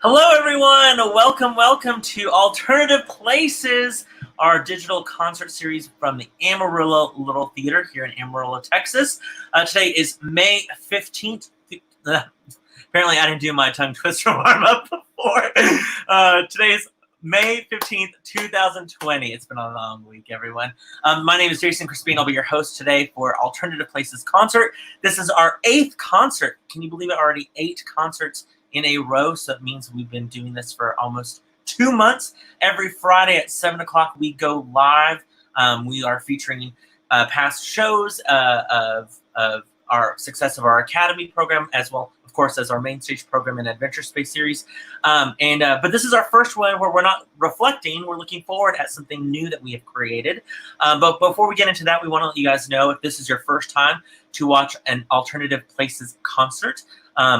Hello, everyone. Welcome to Alternative Places, our digital concert series from the Amarillo Little Theater here in Amarillo, Texas. Today is May 15th. Apparently, I didn't do my tongue twister warm-up before. Today is May 15th, 2020. It's been a long week, everyone. My name is Jason Crispin. I'll be your host today for Alternative Places concert. This is our 8th concert. Can you believe it? Already 8 concerts in a row, so it means we've been doing this for almost 2 months. Every Friday at 7 o'clock, we go live. We are featuring past shows of our success of our Academy program, as well, of course, as our main stage program and Adventure Space series. But this is our first one where we're not reflecting. We're looking forward at something new that we have created. But before we get into that, we want to let you guys know if this is your first time to watch an Alternative Places concert,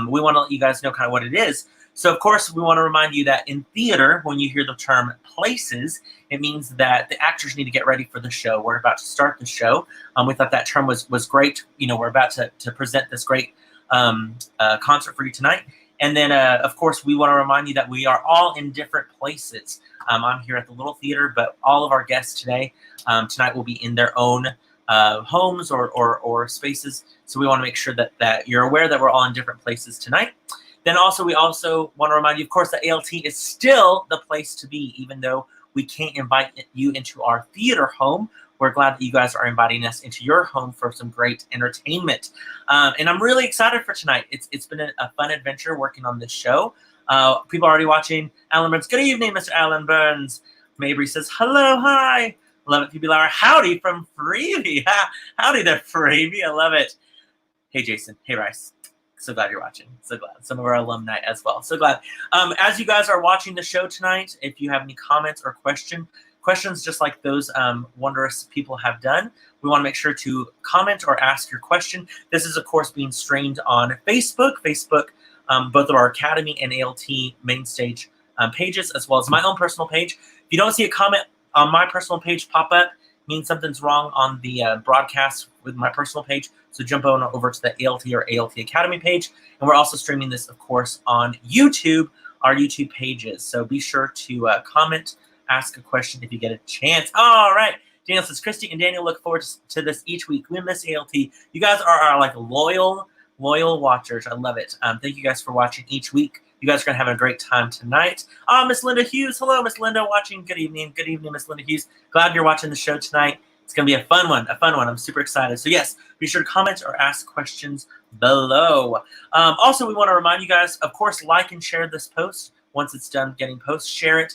we want to let you guys know kind of what it is. So, of course, we want to remind you that in theater, when you hear the term places, it means that the actors need to get ready for the show. We're about to start the show. We thought that term was great. You know, we're about to present this great concert for you tonight. And then, of course, we want to remind you that we are all in different places. I'm here at the Little Theater, but all of our guests tonight will be in their own homes or spaces. So we want to make sure that you're aware that we're all in different places tonight. Then we also want to remind you, of course, that ALT is still the place to be, even though we can't invite you into our theater home. We're glad that you guys are inviting us into your home for some great entertainment. And I'm really excited for tonight. It's been a fun adventure working on this show. People are already watching. Alan Burns, good evening, Mr. Alan Burns. Mabry says, hello, hi. Love it, Phoebe Lauer. Howdy from Freebie. Howdy there, Freebie. I love it. Hey, Jason. Hey, Rice. So glad you're watching. So glad. Some of our alumni as well. So glad. As you guys are watching the show tonight, if you have any comments or questions just like those wondrous people have done, we want to make sure to comment or ask your question. This is, of course, being streamed on Facebook, both of our Academy and ALT main stage pages, as well as my own personal page. If you don't see a comment on my personal page pop up, means something's wrong on the broadcast with my personal page. So jump on over to the ALT or ALT Academy page. And we're also streaming this, of course, on YouTube, our YouTube pages. So be sure to comment, ask a question if you get a chance. All right. Daniel says, Christy and Daniel look forward to this each week. We miss ALT. You guys are our like loyal watchers. I love it. Thank you guys for watching each week. You guys are going to have a great time tonight. Miss Linda Hughes. Hello, Miss Linda, watching. Good evening. Good evening, Miss Linda Hughes. Glad you're watching the show tonight. It's going to be a fun one. I'm super excited. So, yes, be sure to comment or ask questions below. Also, we want to remind you guys, of course, like and share this post. Once it's done getting posts, share it.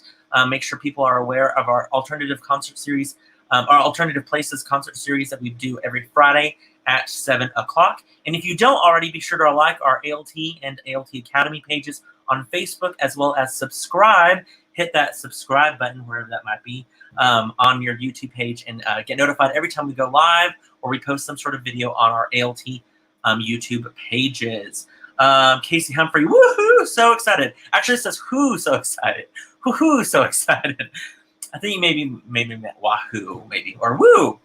Make sure people are aware of our Alternative Concert Series, our Alternative Places concert series that we do every Friday at 7 o'clock. And if you don't already, be sure to like our ALT and ALT Academy pages on Facebook, as well as subscribe. Hit that subscribe button, wherever that might be, on your YouTube page, and get notified every time we go live or we post some sort of video on our ALT YouTube pages. Casey Humphrey, woohoo, so excited. Actually, it says who, so excited. Woohoo, so excited. I think you maybe meant wahoo, maybe, or woo.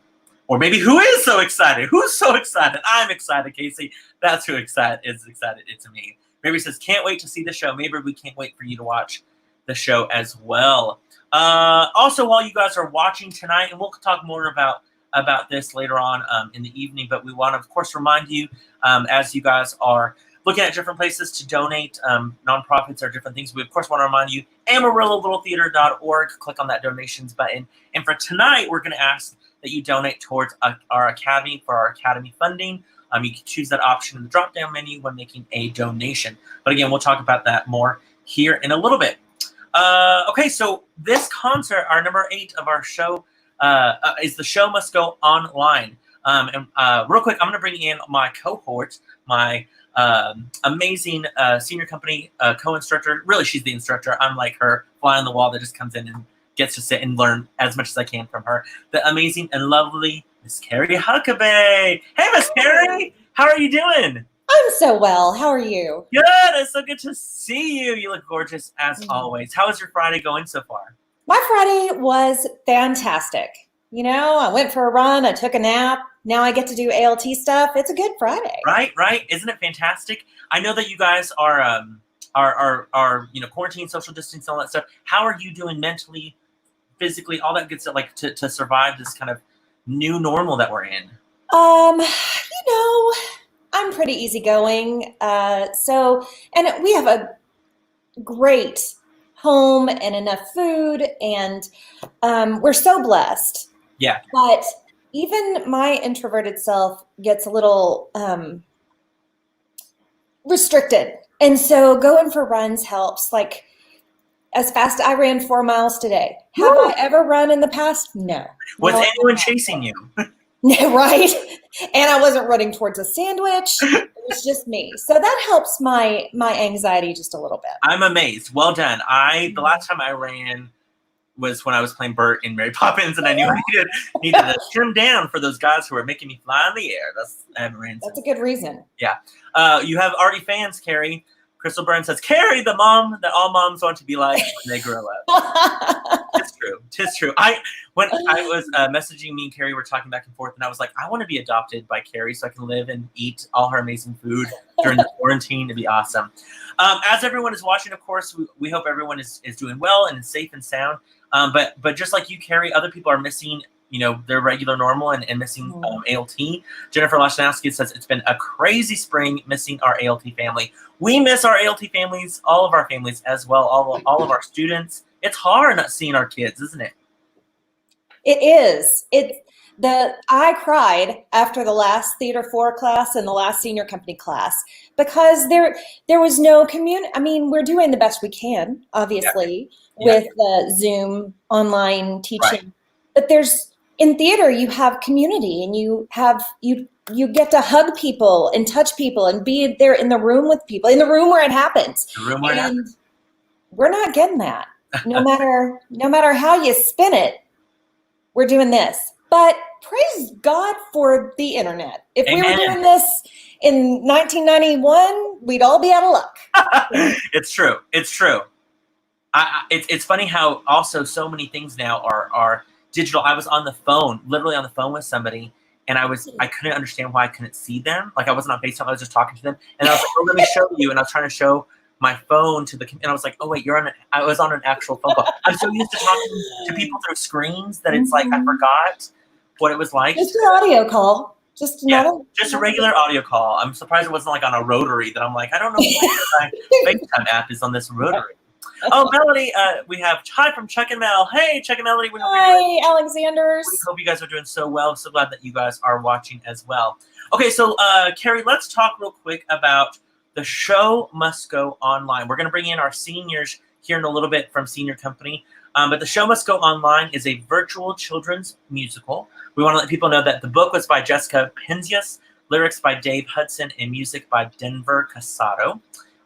Or maybe who is so excited? Who's so excited? I'm excited, Casey. That's who is excited. It's me. Maybe says, can't wait to see the show. Maybe we can't wait for you to watch the show as well. Also, while you guys are watching tonight, and we'll talk more about this later on in the evening, but we want to, of course, remind you as you guys are looking at different places to donate, nonprofits or different things. We, of course, want to remind you, AmarilloLittleTheater.org. Click on that donations button. And for tonight, we're going to ask that you donate towards our Academy for our Academy funding. You can choose that option in the drop-down menu when making a donation. But again, we'll talk about that more here in a little bit. Okay, so this concert, our number 8 of our show, is The Show Must Go Online. And real quick, I'm going to bring in my cohort, my amazing senior company co-instructor. Really, she's the instructor. I'm like her fly on the wall that just comes in and gets to sit and learn as much as I can from her. The amazing and lovely Miss Carrie Huckabee. Hey, Miss Carrie, how are you doing? I'm so well. How are you? Good. It's so good to see you. You look gorgeous as always. How is your Friday going so far? My Friday was fantastic. You know, I went for a run. I took a nap. Now I get to do ALT stuff. It's a good Friday. Right. Isn't it fantastic? I know that you guys are our quarantine, social distancing, all that stuff. How are you doing mentally, physically, all that good stuff, like to survive this kind of new normal that we're in? I'm pretty easygoing. And we have a great home and enough food, and we're so blessed. Yeah. But even my introverted self gets a little restricted. And so going for runs helps. Like, as fast, I ran 4 miles today. Have I ever run in the past? No. Was No, anyone chasing you? right? And I wasn't running towards a sandwich. It was just me. So that helps my anxiety just a little bit. I'm amazed. Well done. The last time I ran was when I was playing Bert in Mary Poppins, and I knew I needed to trim down for those guys who were making me fly in the air. I haven't ran since. That's a good reason. Yeah. You have already fans, Carrie. Crystal Byrne says, Carrie, the mom that all moms want to be like when they grow up. It's true. Tis true. When I was messaging, me and Carrie were talking back and forth, and I was like, I want to be adopted by Carrie so I can live and eat all her amazing food during the quarantine. It'd be awesome. As everyone is watching, of course, we hope everyone is doing well and is safe and sound. But just like you, Carrie, other people are missing their regular normal and missing ALT. Jennifer Lashnowski says it's been a crazy spring missing our ALT family. We miss our ALT families, all of our families as well, all of our students. It's hard not seeing our kids, isn't it? It is. I cried after the last Theater 4 class and the last senior company class because there was no community. I mean, we're doing the best we can, obviously, with the Zoom online teaching. Right. But in theater, you have community, and you get to hug people and touch people and be there in the room with people, in the room where it happens. And we're not getting that. No matter how you spin it, we're doing this. But praise God for the internet. If we were doing this in 1991, we'd all be out of luck. It's true. It's true. It's funny how also so many things now are digital. I was literally on the phone with somebody, and I couldn't understand why I couldn't see them. Like, I wasn't on FaceTime. I was just talking to them, and I was like, "Oh, let me show you." And I was trying to show my phone to and I was like, "Oh wait, I was on an actual phone call." I'm so used to talking to people through screens that it's like I forgot what it was like. Just an audio call. Just a regular audio call. I'm surprised it wasn't like on a rotary that I'm like, I don't know why my FaceTime app is on this rotary. Oh, Melody, we have hi from Chuck and Mel. Hey, Chuck and Melody. Hi, Alexanders. We hope you guys are doing so well. So glad that you guys are watching as well. Okay, so Carrie, let's talk real quick about the show must go online. We're going to bring in our seniors here in a little bit from Senior Company. But the show must go online is a virtual children's musical. We want to let people know that the book was by Jessica Penzias, lyrics by Dave Hudson, and music by Denver Casado.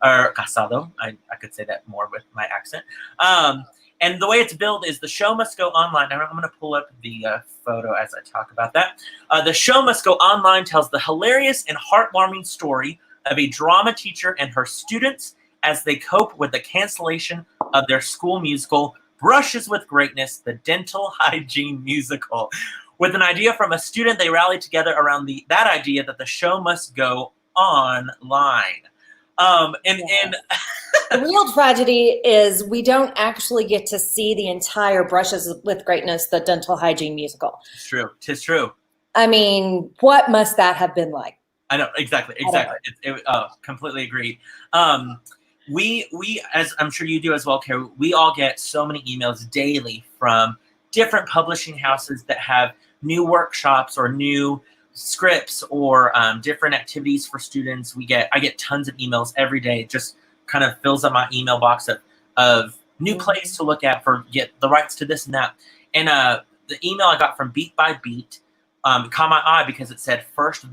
Or Casado, I could say that more with my accent. And the way it's billed is the show must go online. I'm going to pull up the photo as I talk about that. The show must go online tells the hilarious and heartwarming story of a drama teacher and her students as they cope with the cancellation of their school musical, Brushes with Greatness, the dental hygiene musical. With an idea from a student, they rallied together around that idea that the show must go online. The real tragedy is we don't actually get to see the entire Brushes with Greatness, the dental hygiene musical. It's true. Tis true. I mean, what must that have been like? I know, exactly. Completely agreed. We, as I'm sure you do as well, Carrie, we all get so many emails daily from different publishing houses that have new workshops or new scripts or different activities for students. I get tons of emails every day. It just kind of fills up my email box of new plays to look at for get the rights to this and that. And the email I got from Beat by Beat caught my eye because it said first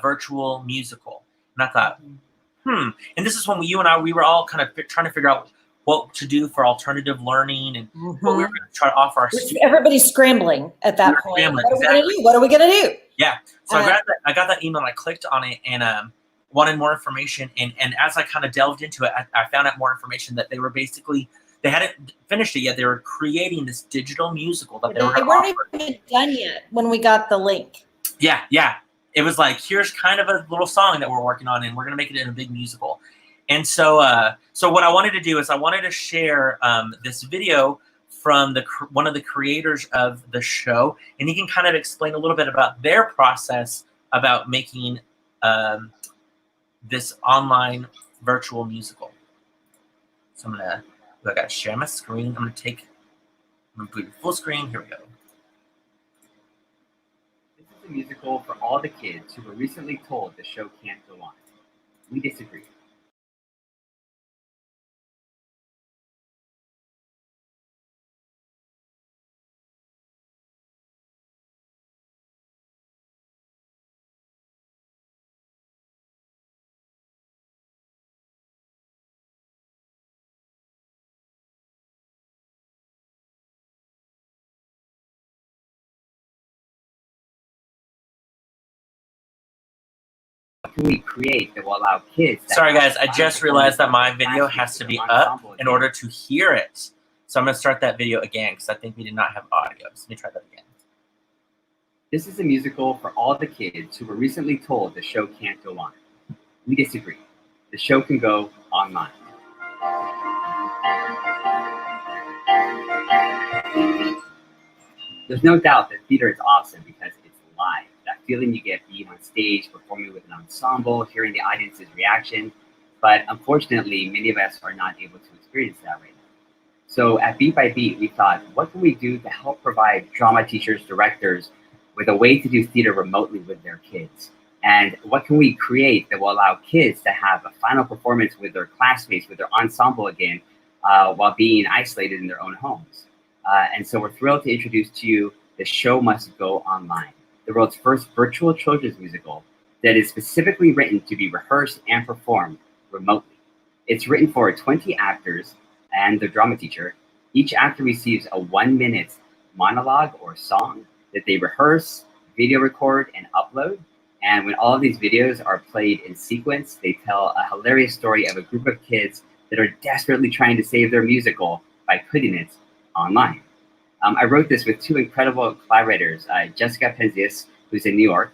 virtual musical. And I thought, And this is when you and I, we were all kind of trying to figure out what to do for alternative learning and what we were going to try to offer our students. Everybody's scrambling at that point. What are we going to do? Yeah. So I got that email and I clicked on it and wanted more information. And as I kind of delved into it, I found out more information that they were basically, they hadn't finished it yet. They were creating this digital musical that they were going to offer. They weren't even done yet when we got the link. Yeah. It was like, here's kind of a little song that we're working on and we're going to make it in a big musical. And so so what I wanted to do is I wanted to share this video from one of the creators of the show, and he can kind of explain a little bit about their process about making this online virtual musical. So I gotta share my screen. I'm gonna put it full screen. Here we go. This is a musical for all the kids who were recently told the show can't go on. We disagree. What can we create that will allow kids? Sorry guys, I just realized that my video has to be up in order to hear it. So I'm gonna start that video again because I think we did not have audio. So let me try that again. This is a musical for all the kids who were recently told the show can't go on. We disagree. The show can go online. There's no doubt that theater is awesome because it's live. That feeling you get being on stage, performing with an ensemble, hearing the audience's reaction. But unfortunately, many of us are not able to experience that right now. So at Beat by Beat, we thought, what can we do to help provide drama teachers, directors, with a way to do theater remotely with their kids? And what can we create that will allow kids to have a final performance with their classmates, with their ensemble again, while being isolated in their own homes? And so we're thrilled to introduce to you The Show Must Go Online, the world's first virtual children's musical that is specifically written to be rehearsed and performed remotely. It's written for 20 actors and the drama teacher. Each actor receives a 1-minute monologue or song that they rehearse, video record, and upload. And when all of these videos are played in sequence, they tell a hilarious story of a group of kids that are desperately trying to save their musical by putting it online. I wrote this with two incredible collaborators, Jessica Penzias, who's in New York,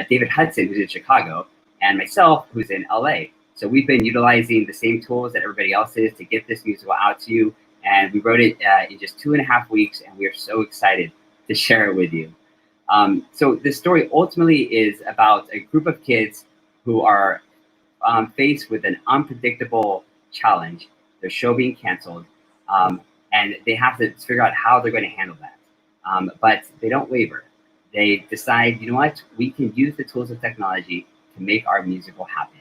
David Hudson, who's in Chicago, and myself, who's in LA. So we've been utilizing the same tools that everybody else is to get this musical out to you. And we wrote it in just 2.5 weeks, and we are so excited to share it with you. So this story ultimately is about a group of kids who are faced with an unpredictable challenge, their show being canceled, and they have to figure out how they're going to handle that. But they don't waver. They decide, you know what, we can use the tools of technology to make our musical happen.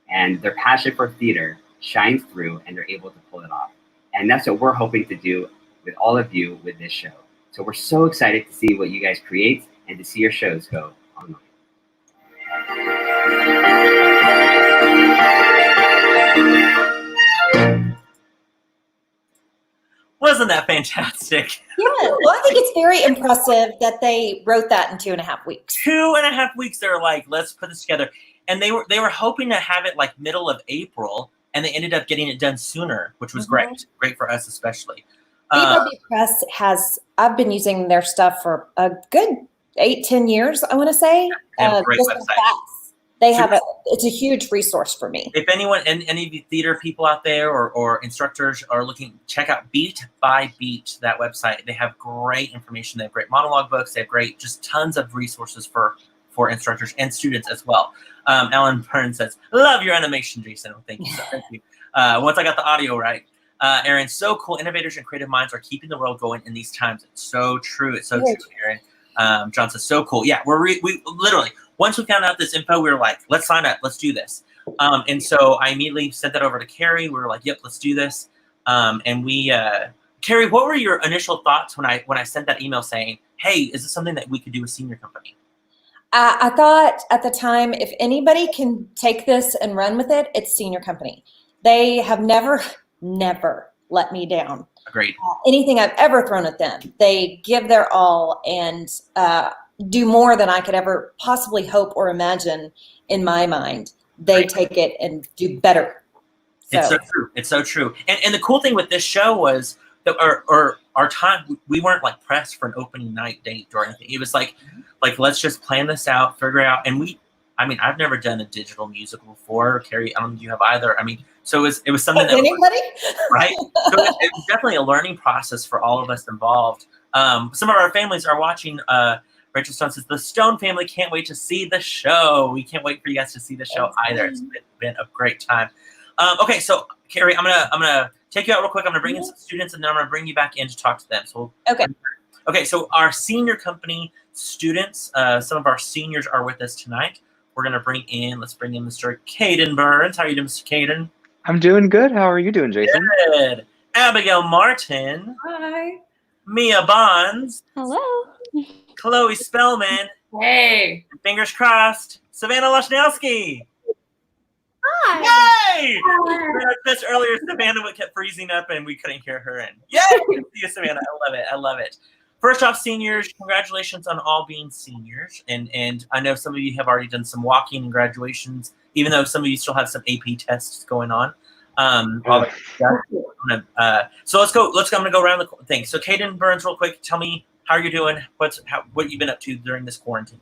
And their passion for theater shines through, and they're able to pull it off. And that's what we're hoping to do with all of you with this show. So we're so excited to see what you guys create and to see your shows go online. Wasn't that fantastic? Yeah, well, I think it's very impressive that they wrote that in 2.5 weeks. 2.5 weeks, they were like, let's put this together. And they were hoping to have it like middle of April, and they ended up getting it done sooner, which was great for us especially. BBB Press I've been using their stuff for a good 8-10 years, I want to say. Great website. They have it's a huge resource for me. If anyone, any of you theater people out there or instructors are looking, check out Beat by Beat, that website. They have great information. They have great monologue books. They have just tons of resources for instructors and students as well. Alan Byrne says, love your animation, Jason. Oh, thank you. So, thank you. Once I got the audio right. Aaron, so cool. Innovators and creative minds are keeping the world going in these times. It's so true. It's so true, Aaron. John says, so cool. Yeah, we literally, once we found out this info, we were like, let's sign up. Let's do this. And so I immediately sent that over to Carrie. We were like, yep, let's do this. And we, Carrie, what were your initial thoughts when I sent that email saying, hey, is this something that we could do with Senior Company? I thought at the time, if anybody can take this and run with it, it's Senior Company. They have never let me down. Agreed. Anything I've ever thrown at them, they give their all and do more than I could ever possibly hope or imagine in my mind. They take it and do better. So. It's so true. It's so true. And the cool thing with this show was that our time, we weren't like pressed for an opening night date or anything. It was like let's just plan this out, figure out. And I've never done a digital musical before. Carrie, I don't think you have either. I mean, So it was something Has anybody? right? So it was definitely a learning process for all of us involved. Some of our families are watching. Rachel Stone says the Stone family can't wait to see the show. We can't wait for you guys to see the show either. It's been a great time. Okay, so Carrie, I'm gonna take you out real quick. I'm gonna bring in some students, and then I'm gonna bring you back in to talk to them. So Okay. Okay, so our senior company students, some of our seniors are with us tonight. We're gonna let's bring in Mr. Caden Burns. How are you doing, Mr. Caden? I'm doing good. How are you doing, Jason? Good. Abigail Martin. Hi. Mia Bonds. Hello. Chloe Spellman. Hey. Fingers crossed. Savannah Lashnowski. Hi. Yay! Just earlier, Savannah kept freezing up and we couldn't hear her in. Yay! Good to see you, Savannah. I love it. I love it. First off, seniors, congratulations on all being seniors. And I know some of you have already done some walking and graduations, even though some of you still have some AP tests going on. So let's go. I'm gonna go around the thing. So Caden Burns, real quick, tell me how you're doing. What you've been up to during this quarantine?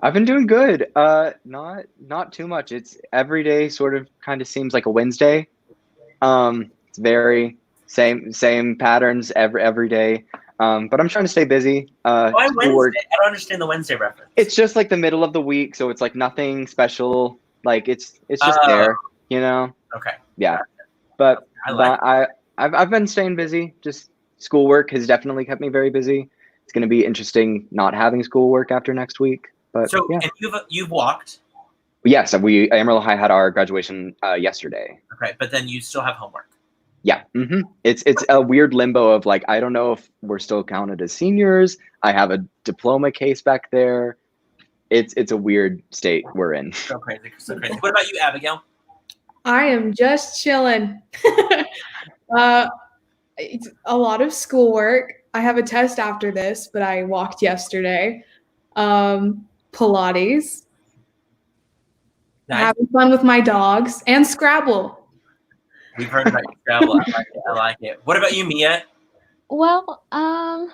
I've been doing good. Not too much. It's every day sort of kind of seems like a Wednesday. It's very same patterns every day. But I'm trying to stay busy. Why Wednesday? I don't understand the Wednesday reference. It's just like the middle of the week, so it's like nothing special. Like it's just there, you know. Okay. Yeah, but I've been staying busy. Just schoolwork has definitely kept me very busy. It's going to be interesting not having schoolwork after next week. But so yeah. And you've walked. Yes, Amarillo High had our graduation yesterday. Okay, but then you still have homework. Yeah, It's a weird limbo of like I don't know if we're still counted as seniors. I have a diploma case back there. It's a weird state we're in. So crazy. What about you, Abigail? I am just chilling. It's a lot of schoolwork. I have a test after this, but I walked yesterday. Pilates. Nice. Having fun with my dogs and Scrabble. We've heard about your travel. I like it. What about you, Mia? Well, I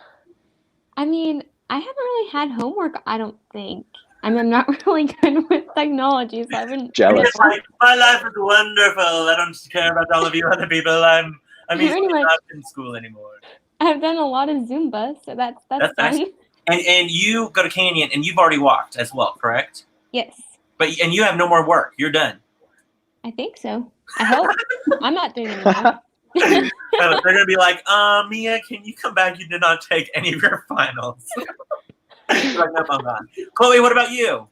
mean, I haven't really had homework, I don't think. I mean, I'm not really good with technology, so I've been Jealous. My life is wonderful. I don't care about all of you other people. I'm Pretty much. not in school anymore. I've done a lot of Zumba, so that's That's fun. nice. And you go to Canyon, and you've already walked as well, correct? Yes, And you have no more work. You're done. I think so. I hope. I'm not doing it anymore. They're gonna be like, Mia, can you come back? You did not take any of your finals. Like, nope, I'm gone. Chloe, what about you?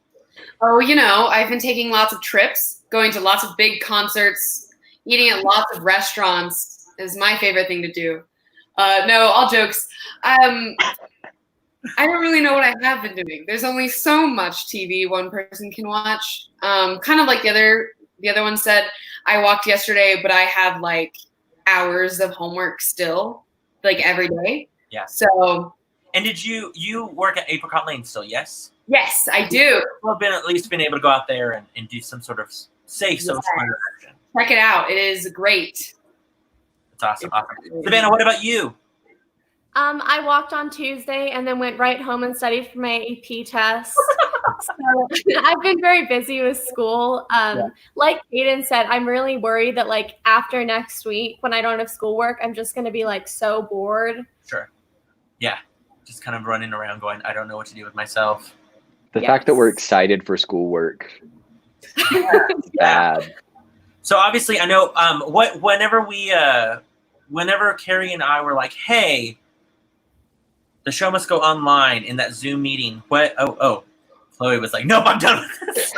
Oh, I've been taking lots of trips, going to lots of big concerts, eating at lots of restaurants is my favorite thing to do. No, all jokes. I don't really know what I have been doing. There's only so much TV one person can watch. Kind of like the other one said, I walked yesterday, but I have like hours of homework still, like every day. Yeah. So. And did you work at Apricot Lane still? Yes. Yes, I do. Well, at least been able to go out there and do some sort of safe social interaction. Check it out. It is great. It's awesome. Savannah, what about you? I walked on Tuesday and then went right home and studied for my AP test. So I've been very busy with school. Like Caden said, I'm really worried that like after next week when I don't have schoolwork, I'm just going to be like so bored. Sure. Yeah. Just kind of running around going, I don't know what to do with myself. The fact that we're excited for schoolwork. Bad. So obviously I know whenever Carrie and I were like, hey, the show must go online in that Zoom meeting. Chloe was like, nope, I'm done with this.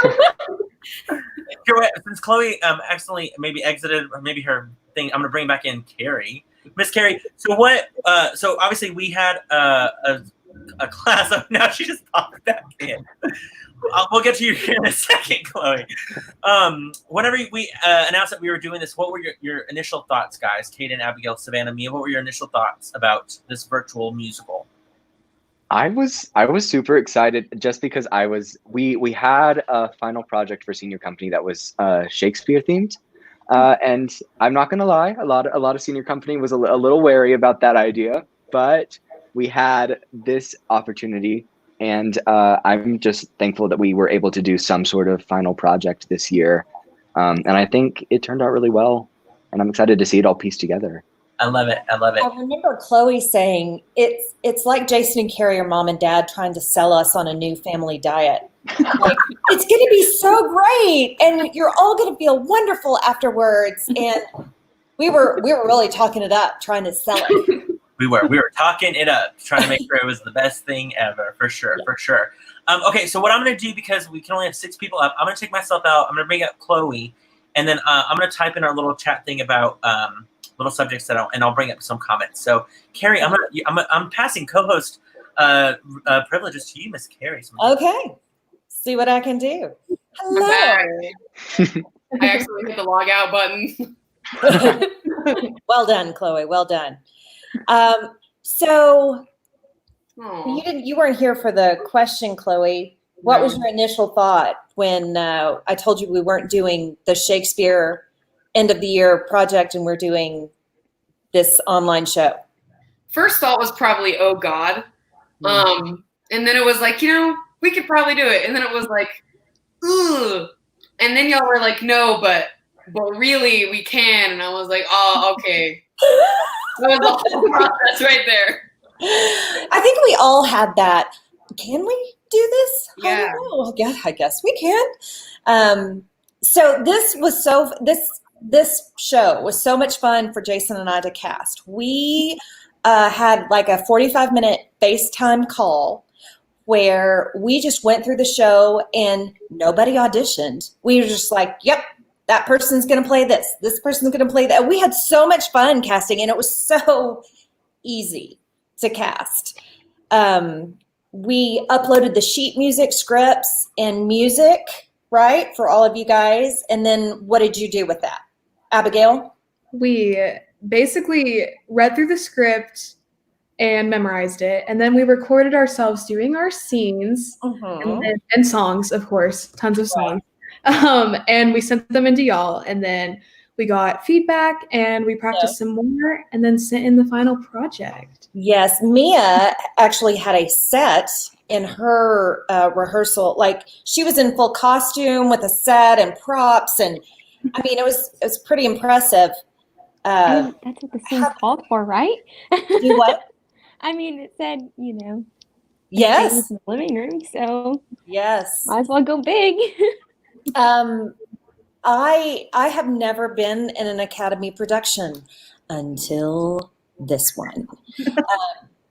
Since Chloe accidentally maybe exited, or maybe her thing, I'm gonna bring back in Carrie. Miss Carrie, so what so obviously we had a class of, now she just popped back in. We'll get to you here in a second, Chloe. Whenever we announced that we were doing this, what were your initial thoughts, guys? Caden, Abigail, Savannah, Mia, what were your initial thoughts about this virtual musical? I was super excited just because we had a final project for senior company that was Shakespeare themed. And I'm not gonna lie, a lot of senior company was a little wary about that idea, but we had this opportunity, and I'm just thankful that we were able to do some sort of final project this year. And I think it turned out really well. I'm excited to see it all pieced together. I love it. I love it. I remember Chloe saying it's like Jason and Carrie are mom and dad trying to sell us on a new family diet. Like, it's going to be so great, and you're all going to feel wonderful afterwards. And we were really talking it up, trying to sell it. We were talking it up, trying to make sure it was the best thing ever, for sure, for sure. Okay, so what I'm going to do, because we can only have 6 people up, I'm going to take myself out. I'm going to bring up Chloe, and then I'm going to type in our little chat thing about little subjects and I'll bring up some comments. So, Carrie, I'm passing co-host privileges to you, Miss Carrie. Okay, see what I can do. Hello. I actually hit the log out button. Well done, Chloe. Well done. So Aw. you weren't here for the question, Chloe. What was your initial thought when I told you we weren't doing the Shakespeare end of the year project and we're doing this online show? First thought was probably, oh God. And then it was like, we could probably do it. And then it was like, ugh. And then y'all were like, no, but really we can. And I was like, oh, okay. That was the whole process right there. I think we all had that. Can we do this? Yeah. I don't know. I guess we can. So this show was so much fun for Jason and I to cast. We had like a 45-minute FaceTime call where we just went through the show and nobody auditioned. We were just like, yep, that person's going to play this. This person's going to play that. We had so much fun casting, and it was so easy to cast. We uploaded the sheet music scripts and music, right, for all of you guys. And then what did you do with that? Abigail? We basically read through the script and memorized it. And then we recorded ourselves doing our scenes and songs, of course, tons of songs. And we sent them into y'all. And then we got feedback and we practiced some more and then sent in the final project. Yes, Mia actually had a set in her rehearsal. Like, she was in full costume with a set and props, and I mean, it was pretty impressive. That's what the scene's called for, right? Do what? I mean, it said, Yes. in the living room, so Yes. might as well go big. I have never been in an Academy production until this one.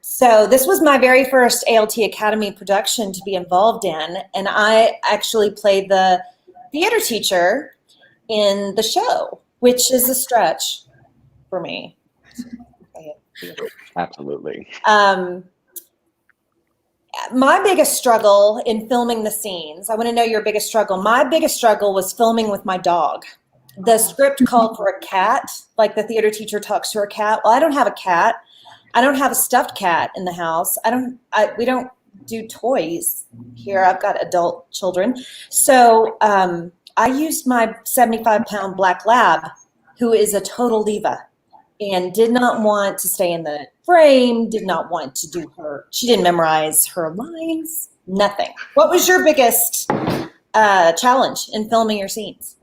So this was my very first ALT Academy production to be involved in, and I actually played the theater teacher in the show, which is a stretch for me. Absolutely. My biggest struggle in filming the scenes, I want to know your biggest struggle. My biggest struggle was filming with my dog. The script called for a cat, like the theater teacher talks to her cat. Well, I don't have a cat. I don't have a stuffed cat in the house. We don't do toys here. I've got adult children. So I used my 75-pound black lab, who is a total diva and did not want to stay in the frame, did not want to do she didn't memorize her lines, nothing. What was your biggest challenge in filming your scenes?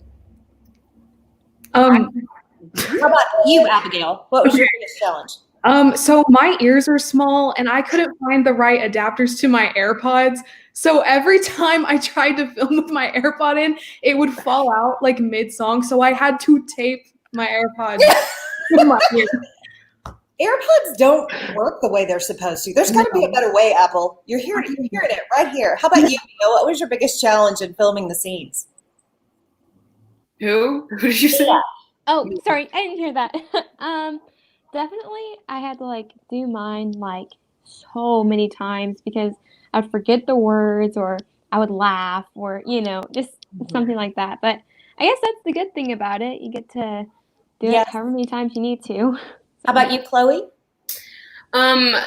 How about you, Abigail? What was your biggest challenge? So my ears are small and I couldn't find the right adapters to my AirPods. So every time I tried to film with my AirPod in, it would fall out like mid-song. So I had to tape my AirPods to my ears. AirPods don't work the way they're supposed to. There's got to be a better way, Apple. You're hearing it right here. How about you, Neil? What was your biggest challenge in filming the scenes? Who did you say? Yeah. Oh, sorry, I didn't hear that. Definitely, I had to do mine so many times because I would forget the words or I would laugh or just something like that. But I guess that's the good thing about it. You get to do it however many times you need to. How about you, Chloe?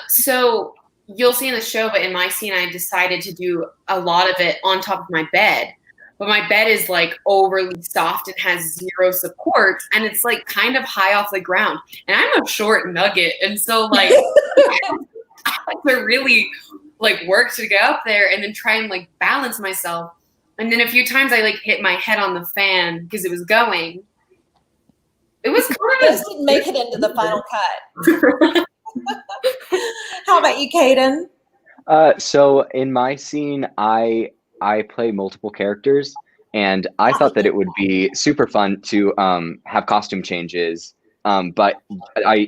So you'll see in the show, but in my scene, I decided to do a lot of it on top of my bed. But my bed is overly soft and has zero support, and it's kind of high off the ground. And I'm a short nugget, and so I had to really work to get up there and then try and balance myself. And then a few times I hit my head on the fan because it was going. It was kind Those didn't make it into the final cut. How about you, Caden? So in my scene, I play multiple characters, and I thought that it would be super fun to have costume changes. But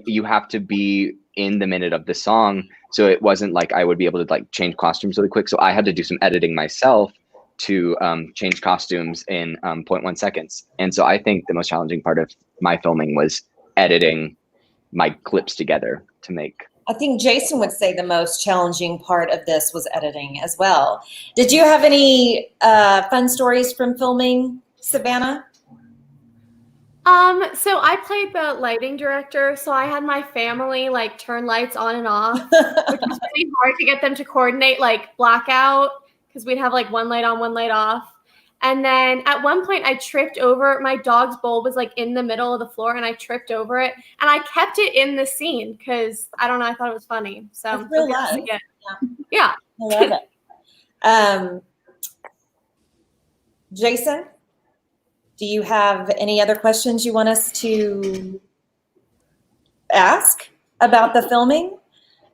you have to be in the minute of the song, so it wasn't like I would be able to like change costumes really quick. So I had to do some editing myself to change costumes in 0.1 seconds. And so I think the most challenging part of my filming was editing my clips together to make. I think Jason would say the most challenging part of this was editing as well. Did you have any fun stories from filming, Savannah? So I played the lighting director, so I had my family like turn lights on and off, which was really hard to get them to coordinate like blackout, because we'd have like one light on, one light off. And then at one point I tripped over, my dog's bowl was like in the middle of the floor and I tripped over it, and I kept it in the scene because I don't know, I thought it was funny. So That's real life. Yeah. I love it. Jason, do you have any other questions you want us to ask about the filming?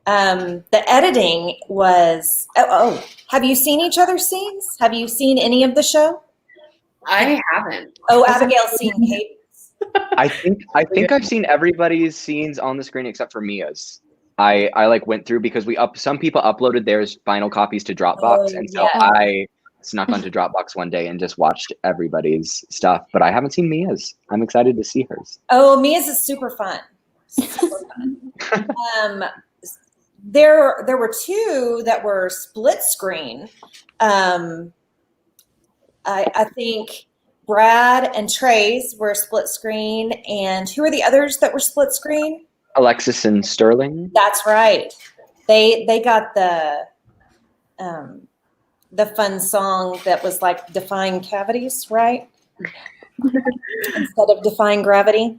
The editing was, have you seen each other's scenes? Have you seen any of the show? I haven't. Oh, Abigail's seen Kate's. I think I've seen everybody's scenes on the screen except for Mia's. I like went through because some people uploaded their final copies to Dropbox, and so yeah. I snuck onto Dropbox one day and just watched everybody's stuff. But I haven't seen Mia's. I'm excited to see hers. Oh, Mia's is super fun. Super fun. There were two that were split screen. I think Brad and Trey's were split screen, and who are the others that were split screen? Alexis and Sterling. That's right. They got the fun song that was like defying cavities, right? Instead of defying gravity.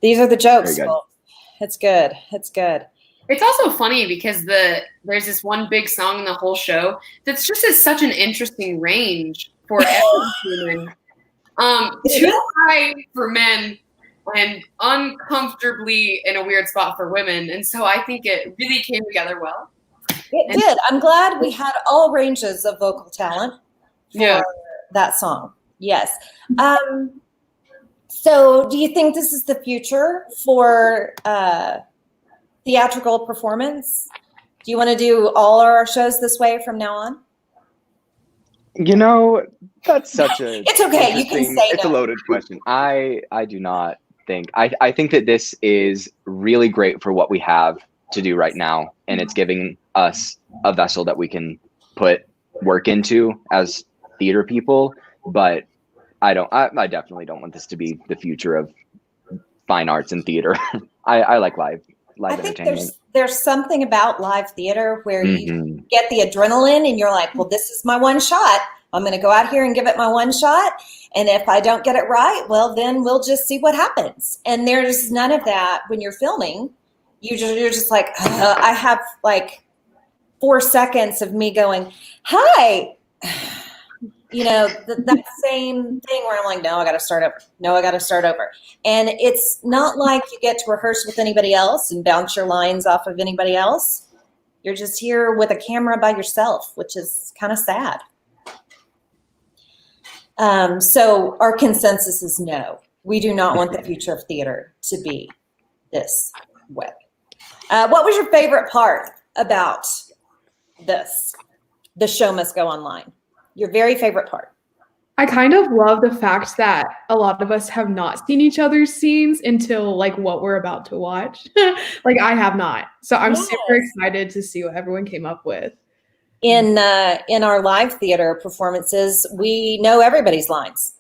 These are the jokes. Well, it's good. It's good. It's also funny because there's this one big song in the whole show that's just such an interesting range for every human. Too high for men and uncomfortably in a weird spot for women. And so I think it really came together well. It did. I'm glad we had all ranges of vocal talent for that song. Yes. So do you think this is the future for theatrical performance? Do you want to do all our shows this way from now on? You know, that's such a it's okay. You can say it's a loaded question. I do not think I think that this is really great for what we have to do right now, and it's giving us a vessel that we can put work into as theater people. But I definitely don't want this to be the future of fine arts and theater. I like live entertainment. There's something about live theater where you get the adrenaline and you're like, well, this is my one shot. I'm going to go out here and give it my one shot. And if I don't get it right, well, then we'll just see what happens. And there's none of that when you're filming. You're just like, I have like 4 seconds of me going, hi. You know, that same thing where I'm like, no, I got to start over. No, I got to start over. And it's not like you get to rehearse with anybody else and bounce your lines off of anybody else. You're just here with a camera by yourself, which is kind of sad. So our consensus is no. We do not want the future of theater to be this way. What was your favorite part about this? The show must go online. Your very favorite part? I kind of love the fact that a lot of us have not seen each other's scenes until like what we're about to watch. Like I have not. So I'm super excited to see what everyone came up with. In our live theater performances, we know everybody's lines.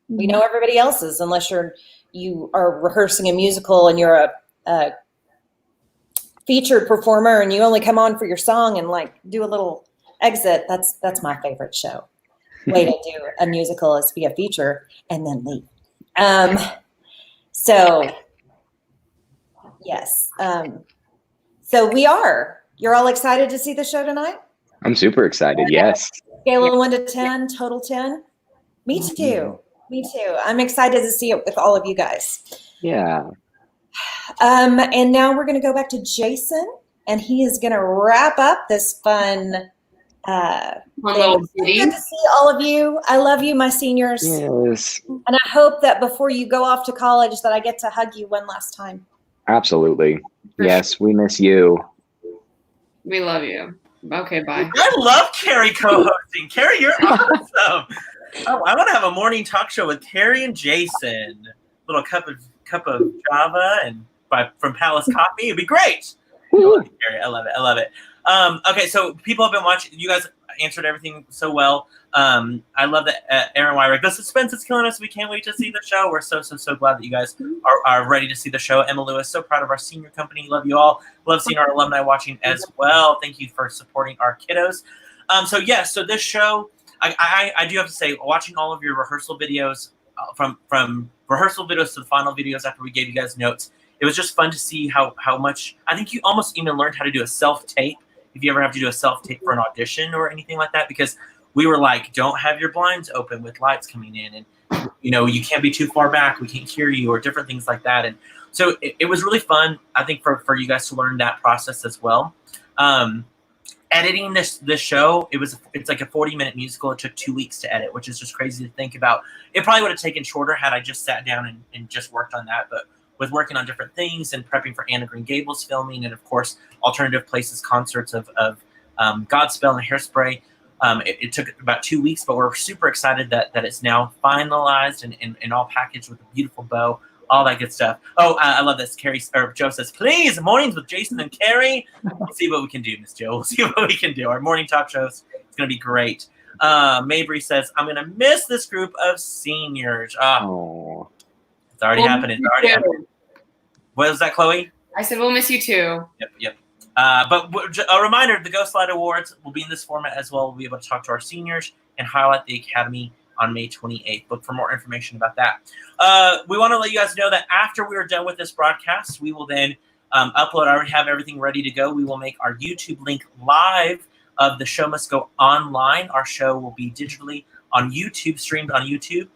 We know everybody else's, unless you are rehearsing a musical and you're a featured performer and you only come on for your song and like do a little exit. That's my favorite show. Way to do a musical is be a feature and then leave. So yes. So you're all excited to see the show tonight? I'm super excited. Yes. Scale of 1 to 10, total 10. Me too. Me too. I'm excited to see it with all of you guys. Yeah. And now we're going to go back to Jason, and he is going to wrap up this fun thing. little It's ditty. good to see all of you. I love you, my seniors. Yes. And I hope that before you go off to college that I get to hug you one last time. Absolutely. Yes, we miss you. We love you. Okay, bye. I love Carrie co-hosting. Carrie, you're awesome. Oh, I want to have a morning talk show with Carrie and Jason. Little cup of Java and from Palace Coffee. It'd be great. Carrie, I love it. I love it. Okay, so people have been watching. You guys answered everything so well. I love that Aaron Wyrick. The suspense is killing us. We can't wait to see the show. We're so glad that you guys are ready to see the show. Emma Lewis, so proud of our senior company. Love you all. Love seeing our alumni watching as well. Thank you for supporting our kiddos. So this show, I do have to say, watching all of your rehearsal videos from rehearsal videos to the final videos after we gave you guys notes, it was just fun to see how much. I think you almost even learned how to do a self-tape if you ever have to do a self-tape for an audition or anything like that, because we were like, don't have your blinds open with lights coming in, and you can't be too far back, we can't hear you, or different things like that. And so it was really fun, I think, for you guys to learn that process as well. Editing this show, it's like a 40-minute musical. It took 2 weeks to edit, which is just crazy to think about. It probably would have taken shorter had I just sat down and just worked on that, but with working on different things and prepping for Anna Green Gables filming, and of course Alternative Places concerts of Godspell and Hairspray, it took about 2 weeks, but we're super excited that it's now finalized and all packaged with a beautiful bow, all that good stuff. Oh, I love this. Joe says, please, mornings with Jason and Carrie. We'll see what we can do, Miss Joe. We'll see what we can do. Our morning talk shows, it's going to be great. Mabry says, I'm going to miss this group of seniors. Oh. It's already happening. It's already happening. What was that, Chloe? I said we'll miss you too. Yep. But a reminder, the Ghost Light Awards will be in this format as well. We'll be able to talk to our seniors and highlight the Academy on May 28th. Look for more information about that. We want to let you guys know that after we are done with this broadcast, we will then upload. I already have everything ready to go. We will make our YouTube link live of The Show Must Go Online. Our show will be digitally on YouTube, streamed on YouTube.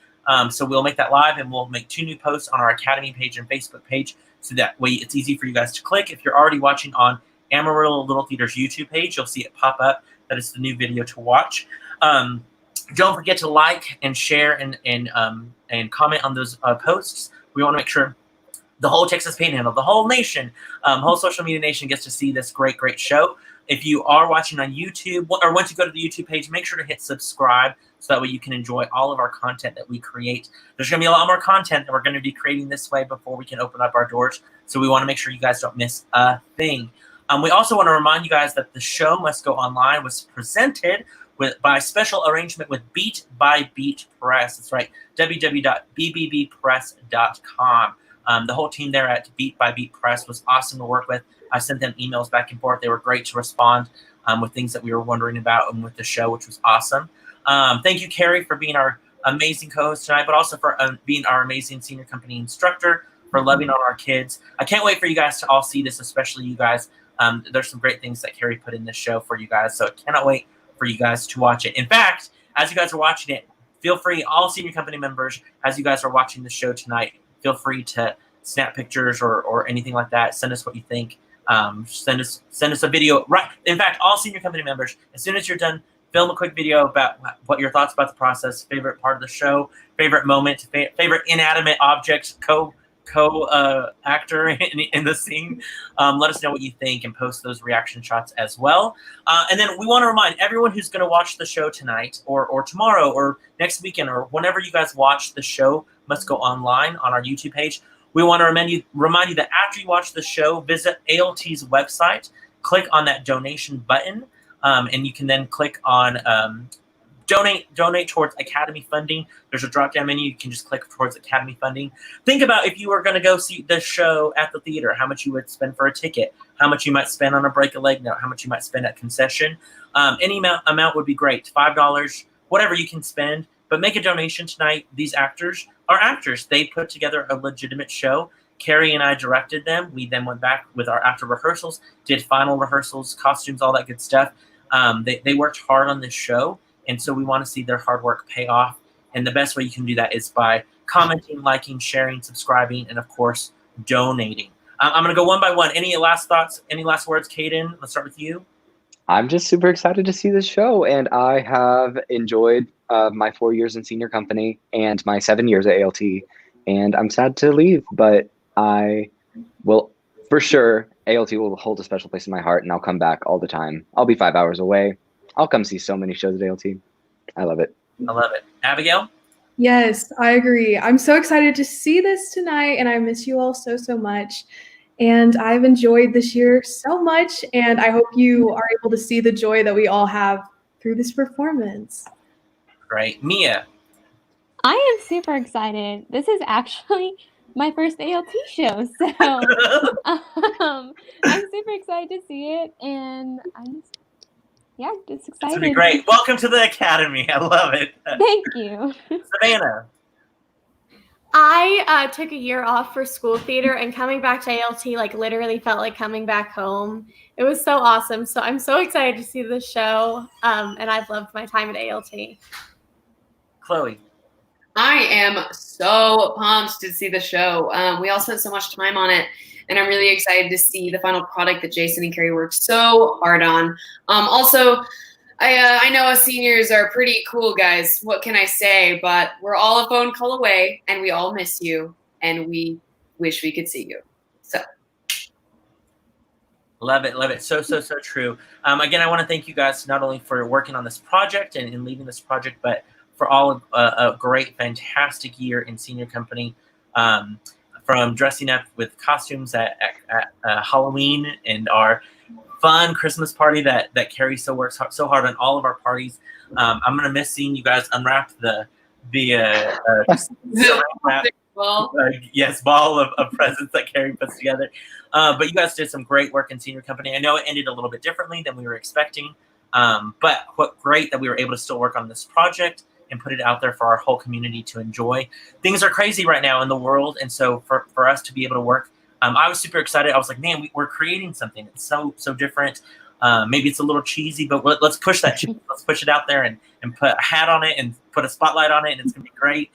So we'll make that live, and we'll make 2 new posts on our Academy page and Facebook page, so that way it's easy for you guys to click. If you're already watching on Amarillo Little Theater's YouTube page, you'll see it pop up that it's the new video to watch. Don't forget to like and share and comment on those posts. We want to make sure the whole Texas Panhandle, the whole nation, whole social media nation gets to see this great show. If you are watching on YouTube, or once you go to the YouTube page, make sure to hit subscribe so that way you can enjoy all of our content that we create. There's going to be a lot more content that we're going to be creating this way before we can open up our doors. So we want to make sure you guys don't miss a thing. We also want to remind you guys that The Show Must Go Online was presented by special arrangement with Beat by Beat Press. That's right, www.bbbpress.com. The whole team there at Beat by Beat Press was awesome to work with. I sent them emails back and forth. They were great to respond with things that we were wondering about and with the show, which was awesome. Thank you, Carrie, for being our amazing co-host tonight, but also for being our amazing senior company instructor, for loving on our kids. I can't wait for you guys to all see this, especially you guys. There's some great things that Carrie put in this show for you guys, so I cannot wait for you guys to watch it. In fact, as you guys are watching it, feel free, all senior company members, as you guys are watching the show tonight, feel free to snap pictures or anything like that. Send us what you think. Send us a video. Right. In fact, all senior company members, as soon as you're done, film a quick video about what your thoughts about the process, favorite part of the show, favorite moment, favorite inanimate object, actor in the scene. Let us know what you think and post those reaction shots as well. And then we want to remind everyone who's going to watch the show tonight or tomorrow or next weekend or whenever you guys watch The Show Must Go Online on our YouTube page, we want to remind you that after you watch the show, visit ALT's website, click on that donation button, and you can then click on donate towards Academy funding. There's a drop-down menu. You can just click towards Academy funding. Think about if you were going to go see the show at the theater, how much you would spend for a ticket, how much you might spend on a break a leg note, how much you might spend at concession. Any amount would be great, $5, whatever you can spend. But make a donation tonight. These actors are actors. They put together a legitimate show. Carrie and I directed them. We then went back with our after rehearsals, did final rehearsals, costumes, all that good stuff. They worked hard on this show, and so we want to see their hard work pay off. And the best way you can do that is by commenting, liking, sharing, subscribing, and of course, donating. I'm going to go one by one. Any last thoughts? Any last words, Caden? Let's start with you. I'm just super excited to see this show, and I have enjoyed my 4 years in senior company and my 7 years at ALT, and I'm sad to leave, but I will, for sure, ALT will hold a special place in my heart, and I'll come back all the time. I'll be 5 hours away. I'll come see so many shows at ALT. I love it. I love it. Abigail? Yes, I agree. I'm so excited to see this tonight, and I miss you all so, so much. And I've enjoyed this year so much, and I hope you are able to see the joy that we all have through this performance. Great. Mia? I am super excited. This is actually my first ALT show, so I'm super excited to see it, and I'm just excited. It's going to be great. Welcome to the Academy. I love it. Thank you. Savannah? I took a year off for school theater, and coming back to ALT like literally felt like coming back home. It was so awesome. So I'm so excited to see this show, and I've loved my time at ALT. Chloe? I am so pumped to see the show. We all spent so much time on it, and I'm really excited to see the final product that Jason and Carrie worked so hard on. Also, I know us seniors are pretty cool guys. What can I say? But we're all a phone call away, and we all miss you, and we wish we could see you. So. Love it. Love it. So true. Again, I want to thank you guys not only for working on this project and leading this project, but for all of a great, fantastic year in senior company. From dressing up with costumes at Halloween and our fun Christmas party that Carrie still works so hard on all of our parties. I'm gonna miss seeing you guys unwrap the ball of presents that Carrie puts together. But you guys did some great work in senior company. I know it ended a little bit differently than we were expecting, but what great that we were able to still work on this project and put it out there for our whole community to enjoy. Things are crazy right now in the world, and so for us to be able to work. I was super excited. I was like, man, we're creating something. It's so different. Maybe it's a little cheesy, but let's push that cheese. Let's push it out there and put a hat on it and put a spotlight on it, and it's going to be great.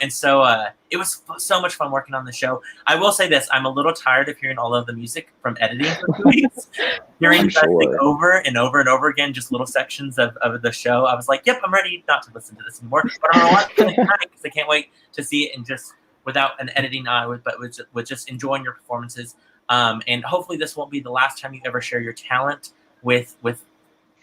And so it was so much fun working on the show. I will say this. I'm a little tired of hearing all of the music from editing for 2 weeks. Hearing you guys sing over and over and over again, just little sections of the show. I was like, yep, I'm ready not to listen to this anymore. But I'm going to watch it tonight because I can't wait to see it and just without an editing eye, but with just enjoying your performances. And hopefully this won't be the last time you ever share your talent with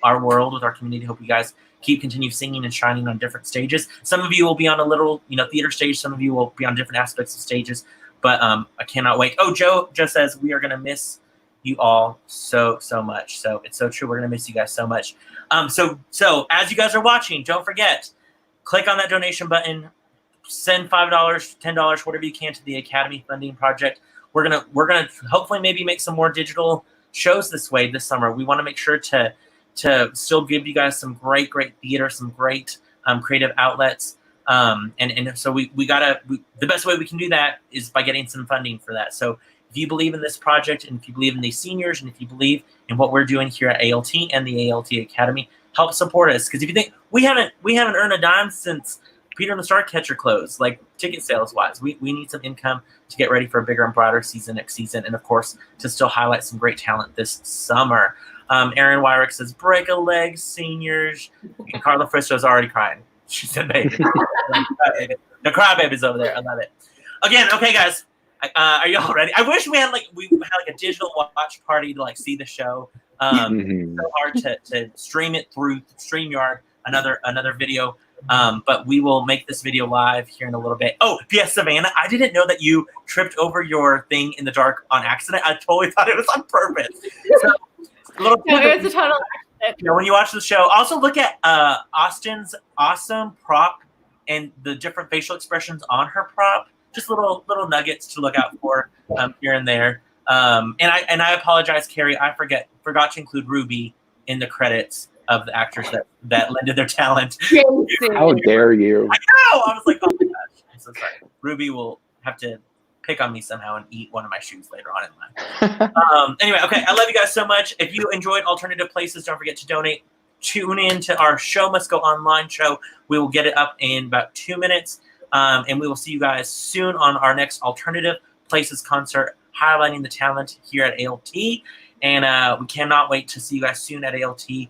our world, with our community. Hope you guys continue singing and shining on different stages. Some of you will be on a little, theater stage. Some of you will be on different aspects of stages. But I cannot wait. Oh, Joe just says we are going to miss you all so much. So it's so true. We're going to miss you guys so much. So as you guys are watching, don't forget, click on that donation button. Send $5, $10, whatever you can to the Academy Funding Project. We're gonna hopefully maybe make some more digital shows this summer. We want to make sure to still give you guys some great theater, some great creative outlets. And so we the best way we can do that is by getting some funding for that. So if you believe in this project, and if you believe in these seniors, and if you believe in what we're doing here at ALT and the ALT Academy, help support us. Because if you think we haven't earned a dime since Peter and the Starcatcher closed, like ticket sales wise, we need some income to get ready for a bigger and broader season next season, and of course to still highlight some great talent this summer. Aaron Wyrick says, "Break a leg, seniors." And Carla Fristo's already crying. She said, "Baby." The crybaby's over there. I love it. Again, okay, guys, are you all ready? I wish we had a digital watch party to see the show. It's so hard to stream it through StreamYard, another video. But we will make this video live here in a little bit. Oh, P.S. Savannah, I didn't know that you tripped over your thing in the dark on accident. I totally thought it was on purpose. So, No, it was a total accident. When you watch the show, also look at Austin's awesome prop and the different facial expressions on her prop. Just little nuggets to look out for here and there. And I apologize, Carrie. I forgot to include Ruby in the credits of the actors that lended their talent. How dare you? I know! I was like, oh my gosh. I'm so sorry. Ruby will have to pick on me somehow and eat one of my shoes later on in life. Anyway, okay. I love you guys so much. If you enjoyed Alternative Places, don't forget to donate. Tune in to our Show Must Go Online show. We will get it up in about 2 minutes. And we will see you guys soon on our next Alternative Places concert, highlighting the talent here at ALT. And we cannot wait to see you guys soon at ALT. You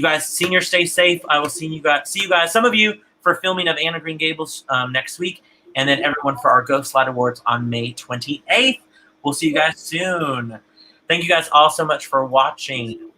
guys, seniors, stay safe. I will see you guys, some of you for filming of Anne of Green Gables next week, and then everyone for our Ghost Light Awards on May 28th. We'll see you guys soon. Thank you guys all so much for watching.